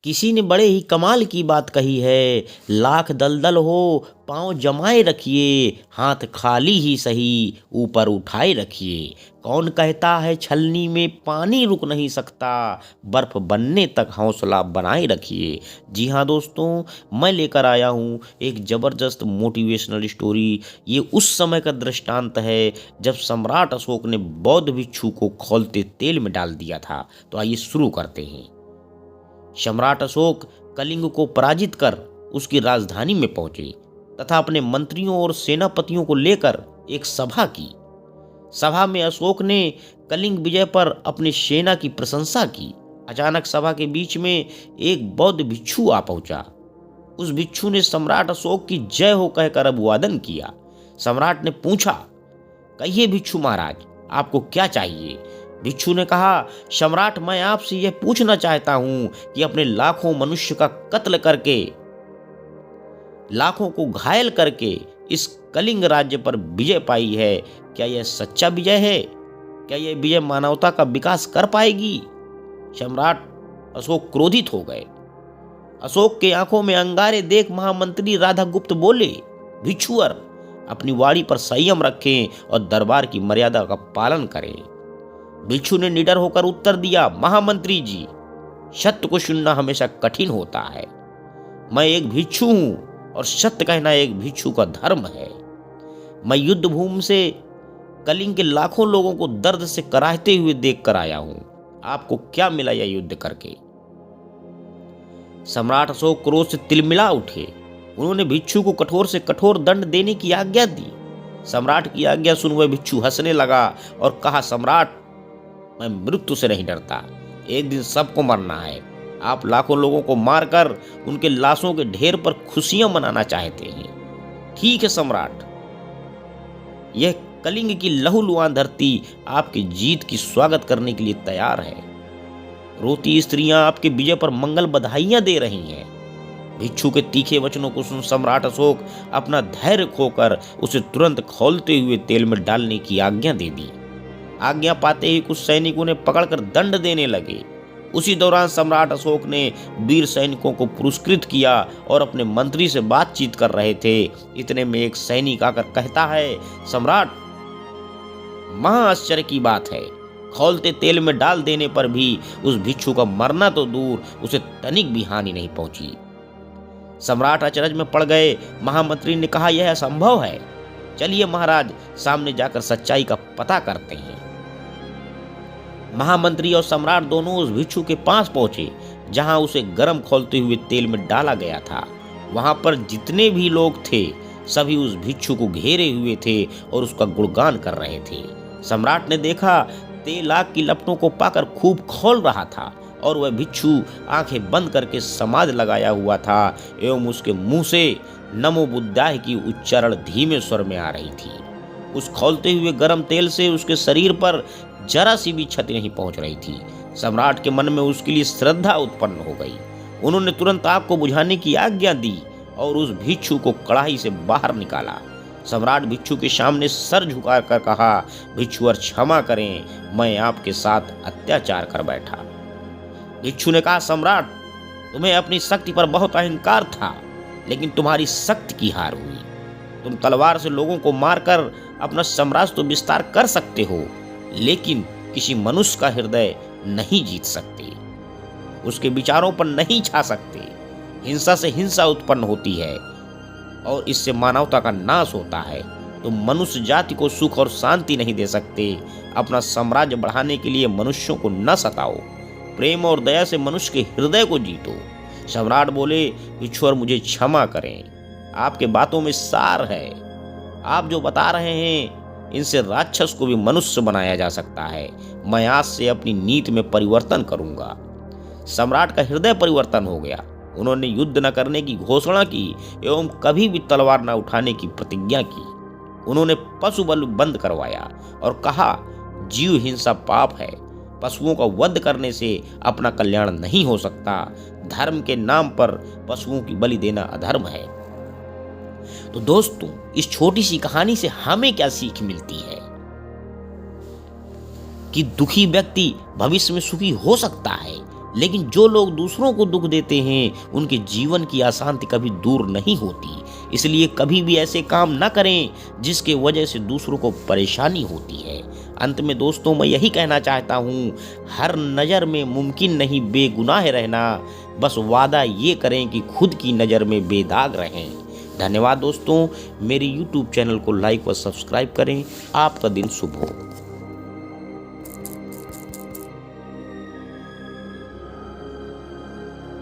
किसी ने बड़े ही कमाल की बात कही है, लाख दलदल हो पाँव जमाए रखिए, हाथ खाली ही सही ऊपर उठाए रखिए। कौन कहता है छलनी में पानी रुक नहीं सकता, बर्फ बनने तक हौसला बनाए रखिए। जी हाँ दोस्तों, मैं लेकर आया हूँ एक ज़बरदस्त मोटिवेशनल स्टोरी। ये उस समय का दृष्टांत है जब सम्राट अशोक ने बौद्ध भिक्षु को खौलते तेल में डाल दिया था। तो आइए शुरू करते हैं। सम्राट अशोक कलिंग को पराजित कर उसकी राजधानी में पहुंचे तथा अपने मंत्रियों और सेनापतियों को लेकर एक सभा की। सभा में अशोक ने कलिंग विजय पर अपनी सेना की प्रशंसा की। अचानक सभा के बीच में एक बौद्ध भिक्षु आ पहुंचा। उस भिक्षु ने सम्राट अशोक की जय हो कहकर अभिवादन किया। सम्राट ने पूछा, कहिए भिक्षु महाराज, आपको क्या चाहिए? भिक्षु ने कहा, सम्राट, मैं आपसे यह पूछना चाहता हूं कि अपने लाखों मनुष्य का कत्ल करके, लाखों को घायल करके इस कलिंग राज्य पर विजय पाई है, क्या यह सच्चा विजय है? क्या यह विजय मानवता का विकास कर पाएगी? सम्राट अशोक क्रोधित हो गए। अशोक के आंखों में अंगारे देख महामंत्री राधागुप्त बोले, भिक्षुवर, अपनी वाणी पर संयम रखें और दरबार की मर्यादा का पालन करें। भिक्षु ने निडर होकर उत्तर दिया, महामंत्री जी, सत्य को सुनना हमेशा कठिन होता है। मैं एक भिक्षु हूं और सत्य कहना एक भिक्षु का धर्म है। मैं युद्ध भूमि से कलिंग के लाखों लोगों को दर्द से कराहते हुए देख कर आया हूं। आपको क्या मिला यह युद्ध करके? सम्राट अशोक क्रोध से तिलमिला उठे। उन्होंने भिक्षु को कठोर से कठोर दंड देने की आज्ञा दी। सम्राट की आज्ञा सुन वह भिक्षु हंसने लगा और कहा, सम्राट, मैं मृत्यु से नहीं डरता। एक दिन सबको मरना है। आप लाखों लोगों को मारकर उनके लाशों के ढेर पर खुशियां मनाना चाहते हैं। ठीक है सम्राट, यह कलिंग की लहूलुहान धरती आपकी जीत की स्वागत करने के लिए तैयार है। रोती स्त्रियां आपके विजय पर मंगल बधाइयां दे रही हैं। भिक्षु के तीखे वचनों को सुन सम्राट अशोक अपना धैर्य खोकर उसे तुरंत खौलते हुए तेल में डालने की आज्ञा दे दी। आज्ञा पाते ही कुछ सैनिकों ने पकड़कर दंड देने लगे। उसी दौरान सम्राट अशोक ने वीर सैनिकों को पुरस्कृत किया और अपने मंत्री से बातचीत कर रहे थे। इतने में एक सैनिक आकर कहता है, सम्राट, महा आश्चर्य की बात है, खौलते तेल में डाल देने पर भी उस भिक्षु का मरना तो दूर, उसे तनिक भी हानि नहीं पहुंची। सम्राट अचरज में पड़ गए। महामंत्री ने कहा, यह असंभव है। चलिए महाराज, सामने जाकर सच्चाई का पता करते हैं। महामंत्री और सम्राट दोनों उस भिक्षु के पास पहुंचे जहां उसे गर्म खौलते हुए तेल में डाला गया था। वहां पर जितने भी लोग थे सभी उस भिक्षु को घेरे हुए थे और उसका गुणगान कर रहे थे। सम्राट ने देखा तेल आग की लपटों को पाकर खूब खौल रहा था और वह भिक्षु आंखें बंद करके समाधि लगाया हुआ था एवं उसके मुंह से नमो बुद्धाय की उच्चारण धीमे स्वर में आ रही थी। उस खौलते हुए गर्म तेल से उसके शरीर पर जरा सी भी क्षति नहीं पहुंच रही थी। सम्राट के मन में उसके लिए श्रद्धा उत्पन्न हो गई। उन्होंने तुरंत आग को बुझाने की आज्ञा दी और उस भिक्षु को कड़ाही से बाहर निकाला। सम्राट भिक्षु के सामने सर झुकाकर कहा, भिक्षुवर, क्षमा करें, मैं आपके साथ अत्याचार कर बैठा। भिक्षु ने कहा, सम्राट, तुम्हें अपनी शक्ति पर बहुत अहंकार था, लेकिन तुम्हारी शक्ति की हार हुई। तुम तलवार से लोगों को मारकर अपना साम्राज्य तो विस्तार कर सकते हो, लेकिन किसी मनुष्य का हृदय नहीं जीत सकते, उसके विचारों पर नहीं छा सकते। हिंसा से हिंसा उत्पन्न होती है और इससे मानवता का नाश होता है। तुम मनुष्य जाति को सुख और शांति नहीं दे सकते। अपना साम्राज्य बढ़ाने के लिए मनुष्यों को न सताओ, प्रेम और दया से मनुष्य के हृदय को जीतो। सम्राट बोले, भिक्षुवर, मुझे क्षमा करें, आपके बातों में सार है। आप जो बता रहे हैं इनसे राक्षस को भी मनुष्य बनाया जा सकता है। मैं आज से अपनी नीति में परिवर्तन करूंगा। सम्राट का हृदय परिवर्तन हो गया। उन्होंने युद्ध न करने की घोषणा की एवं कभी भी तलवार न उठाने की प्रतिज्ञा की। उन्होंने पशु बल बंद करवाया और कहा, जीव हिंसा पाप है। पशुओं का वध करने से अपना कल्याण नहीं हो सकता। धर्म के नाम पर पशुओं की बलि देना अधर्म है। तो दोस्तों, इस छोटी सी कहानी से हमें क्या सीख मिलती है कि दुखी व्यक्ति भविष्य में सुखी हो सकता है, लेकिन जो लोग दूसरों को दुख देते हैं उनके जीवन की अशांति कभी दूर नहीं होती। इसलिए कभी भी ऐसे काम न करें जिसके वजह से दूसरों को परेशानी होती है। अंत में दोस्तों मैं यही कहना चाहता हूँ, हर नज़र में मुमकिन नहीं बेगुनाह रहना, बस वादा ये करें कि खुद की नज़र में बेदाग रहें। धन्यवाद दोस्तों, मेरे YouTube चैनल को लाइक व सब्सक्राइब करें। आपका दिन शुभ हो।